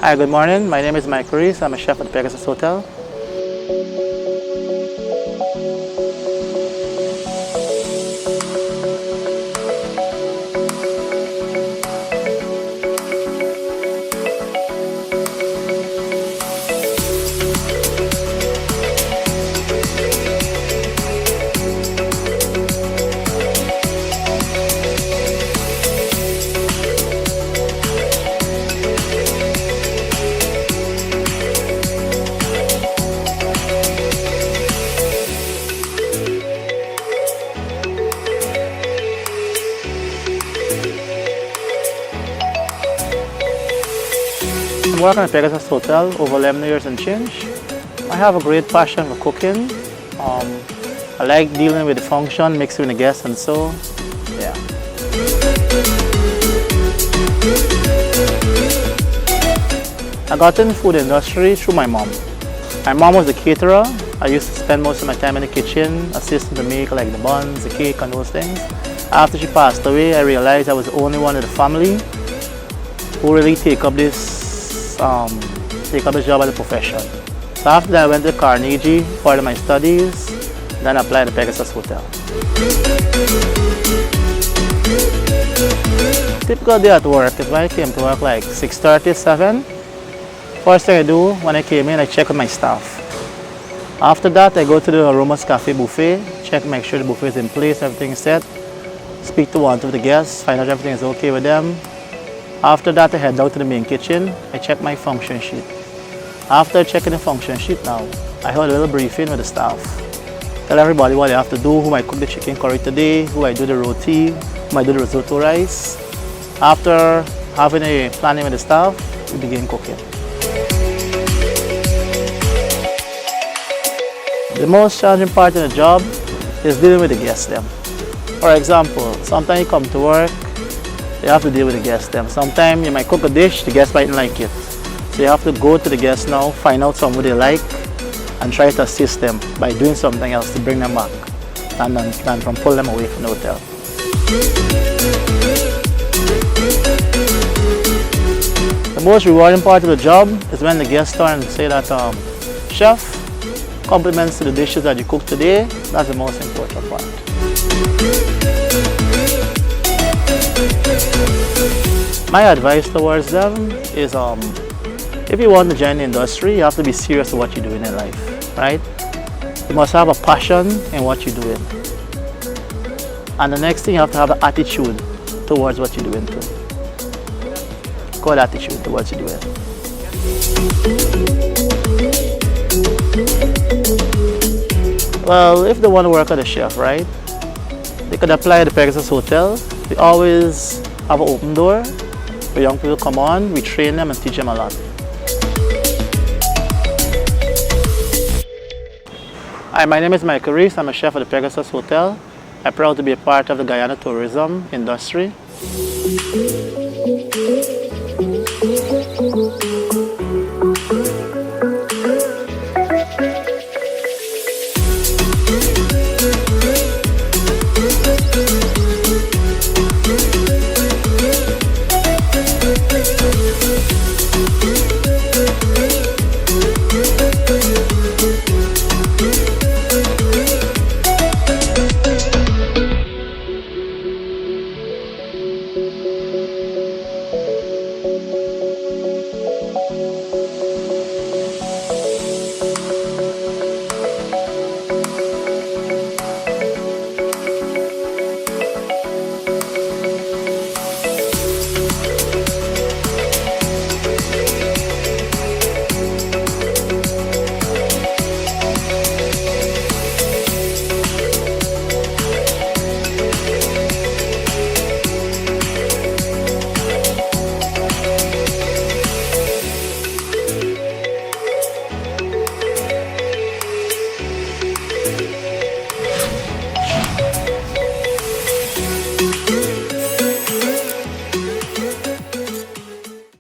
Hi, good morning. My name is Michael Reece. I'm a chef at the Pegasus Hotel. I work at the Pegasus Hotel over 11 years and change. I have a great passion for cooking. I like dealing with the function, mixing with the guests, and so, yeah. I got in the food industry through my mom. My mom was a caterer. I used to spend most of my time in the kitchen, assisting to make like the buns, the cake, and those things. After she passed away, I realized I was the only one in the family who really take up this job as a profession. So after that, I went to Carnegie, part of my studies, then I applied to Pegasus Hotel. Typical day at work is when I came to work like 6:30, 7. First thing I do when I came in, I check on my staff. After that, I go to the Aromas Cafe buffet, check, make sure the buffet is in place, everything is set, speak to one of the guests, find out everything is okay with them. After that, I head down to the main kitchen. I check my function sheet. After checking the function sheet now, I hold a little briefing with the staff. Tell everybody what they have to do, who I cook the chicken curry today, who I do the roti, who I do the risotto rice. After having a planning with the staff, we begin cooking. The most challenging part of the job is dealing with the guests them. For example, sometimes you come to work, you have to deal with the guests them. Sometimes you might cook a dish, the guests mightn't like it. So you have to go to the guests now, find out something they like, and try to assist them by doing something else to bring them back, and from pull them away from the hotel. The most rewarding part of the job is when the guests turn and say that, Chef, compliments to the dishes that you cooked today. That's the most important part. My advice towards them is if you want to join the industry, you have to be serious with what you're doing in life, right? You must have a passion in what you're doing. And the next thing, you have to have an attitude towards what you're doing too. Good attitude towards what you're doing. Well, if they want to work as a chef, right, they could apply at the Pegasus Hotel. We always have an open door. For young people come on, we train them and teach them a lot. Hi, my name is Michael Reece. I'm a chef at the Pegasus Hotel. I'm proud to be a part of the Guyana tourism industry.